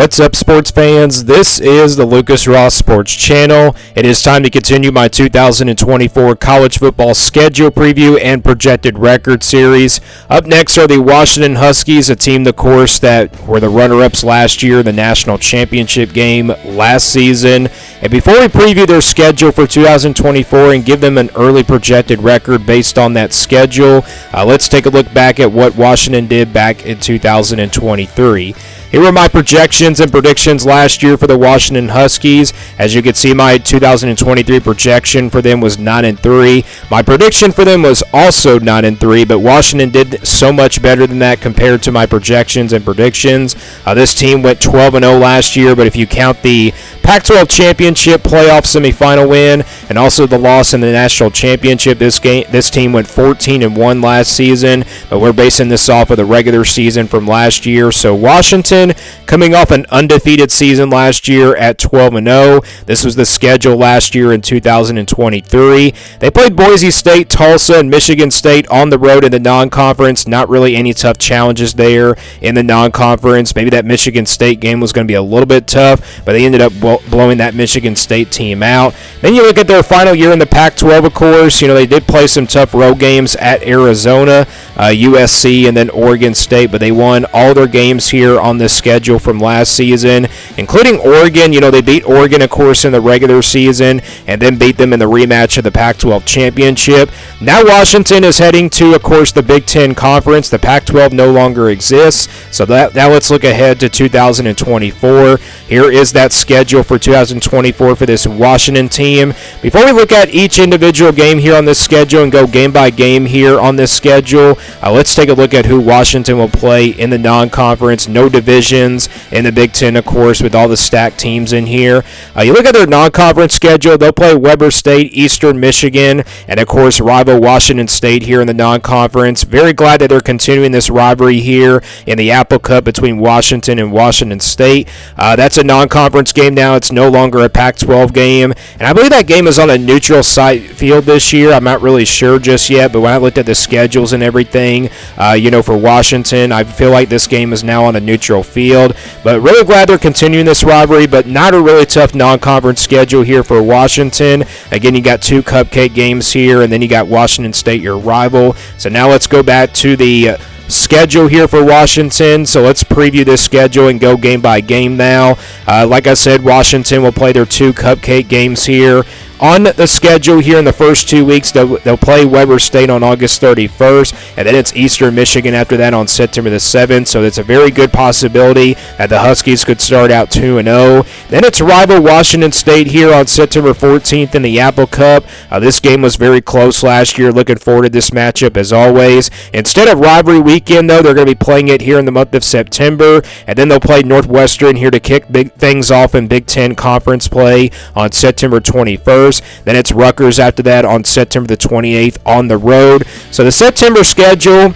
What's up, sports fans? This is the Lucas Ross Sports Channel. It is time to continue my 2024 college football schedule preview and projected record series. Up next are the Washington Huskies, a team, of course, that were the runner-ups last year in the national championship game last season. And before we preview their schedule for 2024 and give them an early projected record based on that schedule, let's take a look back at what Washington did back in 2023. Here were my projections and predictions last year for the Washington Huskies. As you can see, my 2023 projection for them was 9-3. My prediction for them was also 9-3, but Washington did so much better than that compared to my projections and predictions. This team went 12-0 last year, but if you count the Pac-12 championship playoff semifinal win and also the loss in the national championship, this team went 14-1 last season, but we're basing this off of the regular season from last year. So Washington, coming off an undefeated season last year at 12-0. This was the schedule last year in 2023. They played Boise State, Tulsa, and Michigan State on the road in the non-conference. Not really any tough challenges there in the non-conference. Maybe that Michigan State game was going to be a little bit tough, but they ended up blowing that Michigan State team out. Then you look at their final year in the Pac-12, of course. You know, they did play some tough road games at Arizona, USC, and then Oregon State, but they won all their games here on the schedule from last season, including Oregon. You know, they beat Oregon, of course, in the regular season and then beat them in the rematch of the Pac-12 championship. Now Washington is heading to, of course, the Big Ten Conference. The Pac-12 no longer exists, so now let's look ahead to 2024. Here is that schedule for 2024 for this Washington team. Before we look at each individual game here on this schedule and go game by game here on this schedule, let's take a look at who Washington will play in the non-conference. No divisions in the Big Ten, of course, with all the stacked teams in here. You look at their non-conference schedule, they'll play Weber State, Eastern Michigan, and, of course, rival Washington State here in the non-conference. Very glad that they're continuing this rivalry here in the Apple Cup between Washington and Washington State. That's a non-conference game now. It's no longer a Pac-12 game, and I believe that game is on a neutral site field this year. I'm not really sure just yet, but when I looked at the schedules and everything, for Washington, I feel like this game is now on a neutral field. But really glad they're continuing this rivalry, but not a really tough non-conference schedule here for Washington. Again, you got two cupcake games here, and then you got Washington State, your rival. So now let's go back to the schedule here for Washington. So let's preview this schedule and go game by game now. Like I said, Washington will play their two cupcake games here on the schedule here in the first 2 weeks. They'll play Weber State on August 31st, and then it's Eastern Michigan after that on September the 7th. So it's a very good possibility that the Huskies could start out 2-0. Then it's rival Washington State here on September 14th in the Apple Cup. This game was very close last year. Looking forward to this matchup as always. Instead of rivalry weekend, though, they're going to be playing it here in the month of September, and then they'll play Northwestern here to kick big things off in Big Ten Conference play on September 21st. Then it's Rutgers after that on September the 28th on the road. So the September schedule,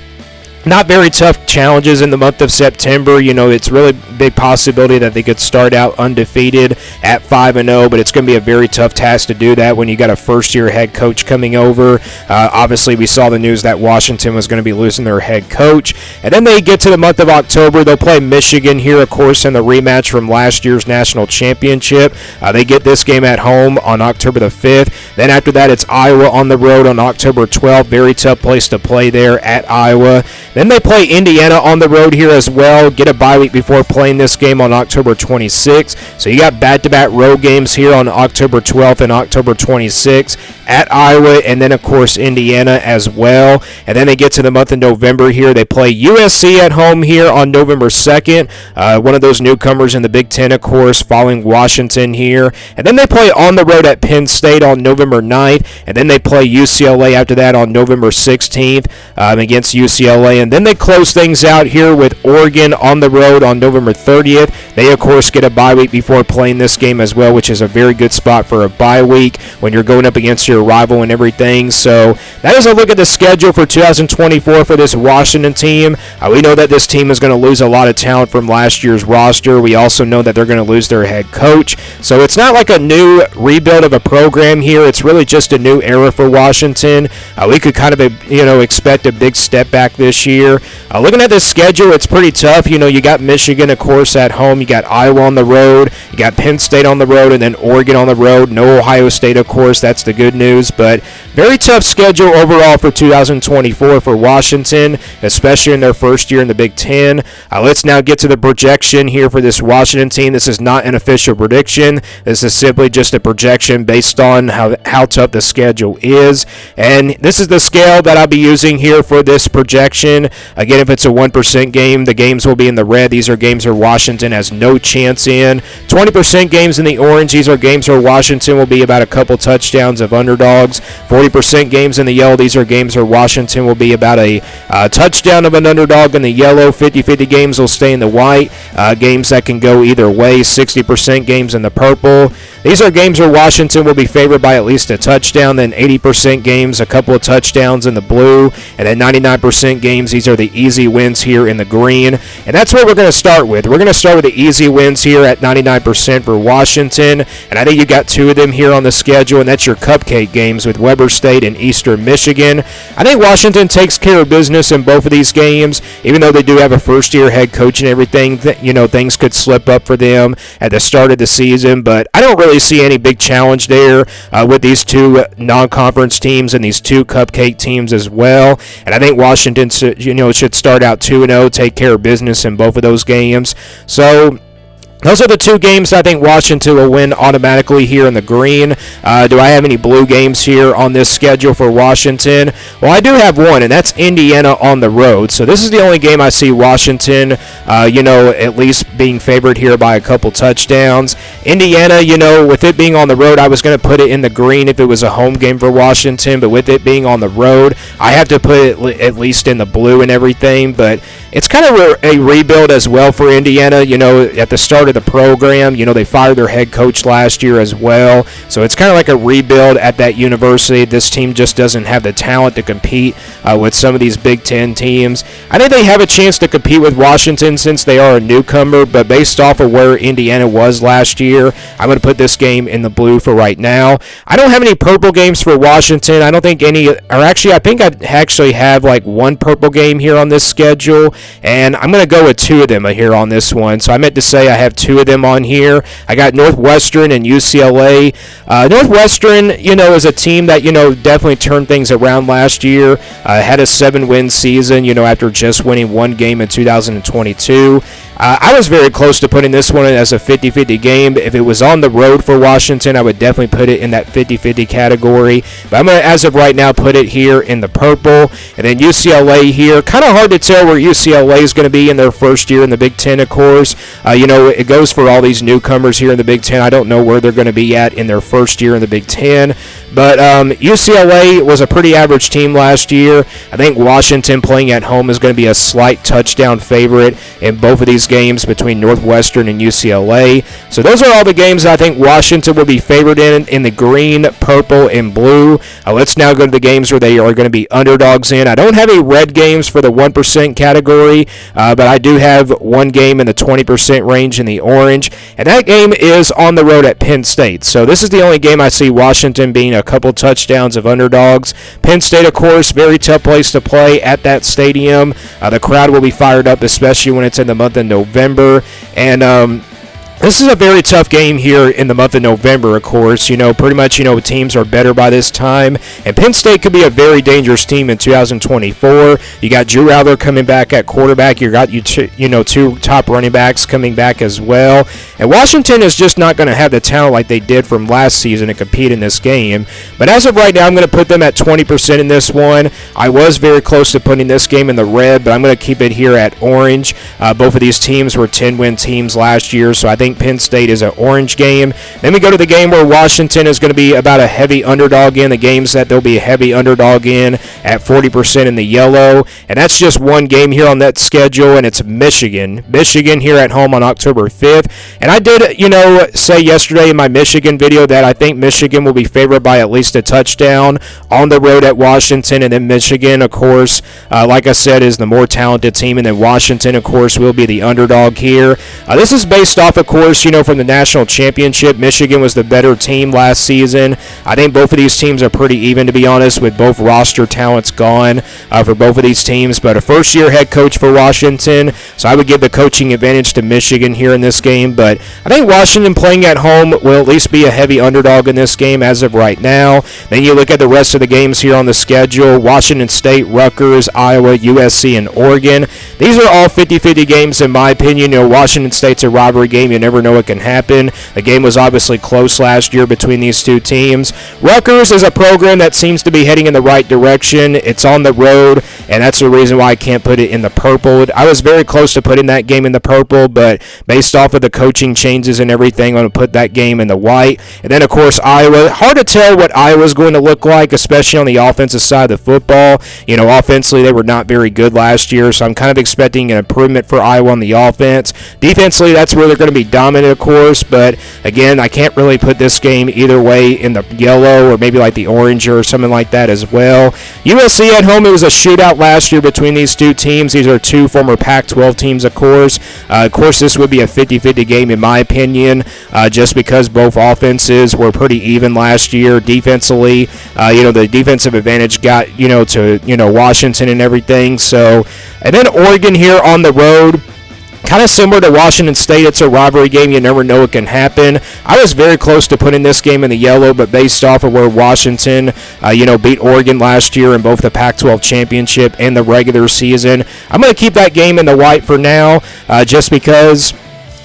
not very tough challenges in the month of September. You know, it's really big possibility that they could start out undefeated at 5-0, but it's going to be a very tough task to do that when you got a first-year head coach coming over. Obviously, we saw the news that Washington was going to be losing their head coach. And then they get to the month of October. They'll play Michigan here, of course, in the rematch from last year's national championship. They get this game at home on October the 5th. Then after that, it's Iowa on the road on October 12th. Very tough place to play there at Iowa. Then they play Indiana on the road here as well. Get a bye week before playing this game on October 26th. So you got back-to-back road games here on October 12th and October 26th at Iowa, and then, of course, Indiana as well. And then they get to the month of November here. They play USC at home here on November 2nd. One of those newcomers in the Big Ten, of course, following Washington here. And then they play on the road at Penn State on November 9th. And then they play UCLA after that on November 16th against UCLA. And then they close things out here with Oregon on the road on November 30th. They, of course, get a bye week before playing this game as well, which is a very good spot for a bye week when you're going up against your rival and everything. So that is a look at the schedule for 2024 for this Washington team. We know that this team is going to lose a lot of talent from last year's roster. We also know that they're going to lose their head coach. So it's not like a new rebuild of a program here. It's really just a new era for Washington. We could kind of, expect a big step back this year. here. Looking at this schedule, it's pretty tough. You got Michigan, of course, at home. You got Iowa on the road. You got Penn State on the road, and then Oregon on the road. No Ohio State, of course. That's the good news. But very tough schedule overall for 2024 for Washington, especially in their first year in the Big Ten. Let's now get to the projection here for this Washington team. This is not an official prediction. This is simply just a projection based on how tough the schedule is. And this is the scale that I'll be using here for this projection. Again, if it's a 1% game, the games will be in the red. These are games where Washington has no chance in. 20% games in the orange. These are games where Washington will be about a couple touchdowns of underdogs. 40% games in the yellow. These are games where Washington will be about a touchdown of an underdog in the yellow. 50-50 games will stay in the white. Games that can go either way. 60% games in the purple. These are games where Washington will be favored by at least a touchdown. Then 80% games, a couple of touchdowns in the blue. And then 99% games, these are the easy wins here in the green. And that's what we're going to start with. We're going to start with the easy wins here at 99% for Washington. And I think you got two of them here on the schedule, and that's your cupcake games with Weber State and Eastern Michigan. I think Washington takes care of business in both of these games, even though they do have a first-year head coach and everything. Things could slip up for them at the start of the season, but I don't really see any big challenge there with these two non-conference teams and these two cupcake teams as well. And I think Washington, should start out 2-0, take care of business in both of those games. So those are the two games I think Washington will win automatically here in the green. Do I have any blue games here on this schedule for Washington? Well, I do have one, and that's Indiana on the road. So this is the only game I see Washington, at least being favored here by a couple touchdowns. Indiana, with it being on the road, I was going to put it in the green if it was a home game for Washington, but with it being on the road, I have to put it at least in the blue and everything. But it's kind of a rebuild as well for Indiana. At the start of the program, they fired their head coach last year as well. So it's kind of like a rebuild at that university. This team just doesn't have the talent to compete with some of these Big Ten teams. I think they have a chance to compete with Washington since they are a newcomer, but based off of where Indiana was last year, I'm going to put this game in the blue for right now. I don't have any purple games for Washington. I don't think any, or actually, I think I actually have like one purple game here on this schedule, and I'm going to go with two of them here on this one. So I meant to say I have two of them on here. I got Northwestern and UCLA. Northwestern, is a team that, definitely turned things around last year. Had a 7-win season, after just winning one game in 2022. I was very close to putting this one as a 50-50 game. If it was on the road for Washington, I would definitely put it in that 50-50 category. But I'm going to, as of right now, put it here in the purple. And then UCLA here. Kind of hard to tell where UCLA is going to be in their first year in the Big Ten, of course. It goes for all these newcomers here in the Big Ten. I don't know where they're going to be at in their first year in the Big Ten. But UCLA was a pretty average team last year. I think Washington playing at home is going to be a slight touchdown favorite in both of these games between Northwestern and UCLA. So those are all the games I think Washington will be favored in the green, purple, and blue. Let's now go to the games where they are going to be underdogs in. I don't have any red games for the 1% category, but I do have one game in the 20% range in the orange, and that game is on the road at Penn State. So this is the only game I see Washington being a couple touchdowns of underdogs. Penn State, of course, very tough place to play at that stadium. The crowd will be fired up, especially when it's in the month of November. And this is a very tough game here in the month of November, of course. Pretty much, teams are better by this time. And Penn State could be a very dangerous team in 2024. You got Drew Alder coming back at quarterback. You got two top running backs coming back as well. And Washington is just not going to have the talent like they did from last season to compete in this game. But as of right now, I'm going to put them at 20% in this one. I was very close to putting this game in the red, but I'm going to keep it here at orange. Both of these teams were 10-win teams last year, so I think Penn State is an orange game. Then we go to the game where Washington is going to be about a heavy underdog in. The games that they'll be a heavy underdog in at 40% in the yellow. And that's just one game here on that schedule, and it's Michigan. Michigan here at home on October 5th. And I did, say yesterday in my Michigan video that I think Michigan will be favored by at least a touchdown on the road at Washington. And then Michigan, of course, like I said, is the more talented team. And then Washington, of course, will be the underdog here. This is based off, of course, course, from the national championship, Michigan was the better team last season. I think both of these teams are pretty even, to be honest, with both roster talents gone for both of these teams. But a first-year head coach for Washington, so I would give the coaching advantage to Michigan here in this game. But I think Washington playing at home will at least be a heavy underdog in this game as of right now. Then you look at the rest of the games here on the schedule: Washington State, Rutgers, Iowa, USC, and Oregon. These are all 50-50 games in my opinion. Washington State's a rivalry game. You never know what can happen. The game was obviously close last year between these two teams. Rutgers is a program that seems to be heading in the right direction. It's on the road, and that's the reason why I can't put it in the purple. I was very close to putting that game in the purple, but based off of the coaching changes and everything, I'm going to put that game in the white. And then, of course, Iowa. Hard to tell what Iowa's going to look like, especially on the offensive side of the football. Offensively, they were not very good last year, so I'm kind of expecting an improvement for Iowa on the offense. Defensively, that's where they're going to be dominant, of course, but again, I can't really put this game either way in the yellow or maybe like the orange or something like that as well. USC at home, it was a shootout last year between these two teams. These are two former Pac-12 teams, of course. This would be a 50-50 game in my opinion, just because both offenses were pretty even last year. Defensively, the defensive advantage got, to, Washington and everything. So, and then Oregon here on the road. Kind of similar to Washington State, it's a rivalry game. You never know what can happen. I was very close to putting this game in the yellow, but based off of where Washington, beat Oregon last year in both the Pac-12 championship and the regular season, I'm going to keep that game in the white for now, just because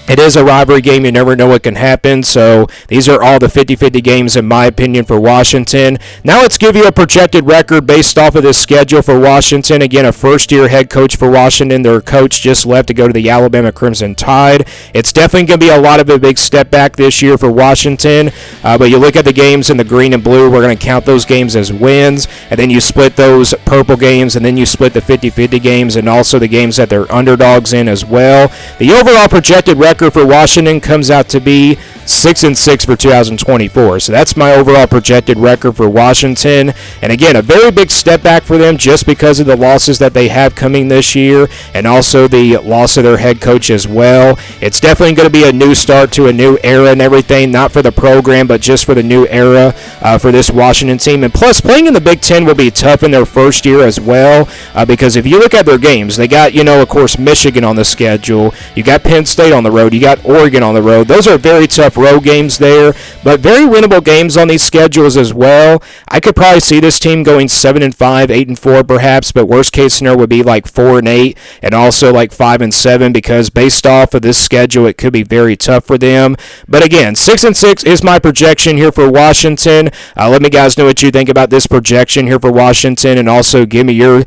it is a rivalry game. You never know what can happen. So these are all the 50-50 games in my opinion for Washington. Now let's give you a projected record based off of this schedule for Washington. Again, a first-year head coach for Washington. Their coach just left to go to the Alabama Crimson Tide. It's definitely going to be a lot of a big step back this year for Washington. But you look at the games in the green and blue, we're going to count those games as wins. And then you split those purple games, and then you split the 50-50 games and also the games that they're underdogs in as well. The overall projected record for Washington comes out to be 6-6 for 2024. So that's my overall projected record for Washington. And again, a very big step back for them just because of the losses that they have coming this year and also the loss of their head coach as well. It's definitely going to be a new start to a new era and everything, not for the program, but just for the new era for this Washington team. And plus, playing in the Big Ten will be tough in their first year as well, because if you look at their games, they got, of course, Michigan on the schedule. You got Penn State on the road. You got Oregon on the road. Those are very tough road games there, but very winnable games on these schedules as well. I could probably see this team going 7-5, 8-4 perhaps, but worst case scenario would be like 4-8 and also like 5-7, because based off of this schedule, it could be very tough for them. But again, 6-6 is my projection here for Washington. Let me guys know what you think about this projection here for Washington, and also give me your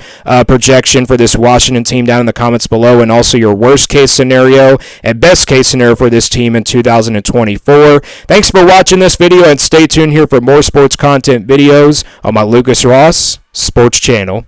projection for this Washington team down in the comments below, and also your worst case scenario and best case scenario for this team in 2024. Thanks for watching this video, and stay tuned here for more sports content videos on my Lucas Ross Sports channel.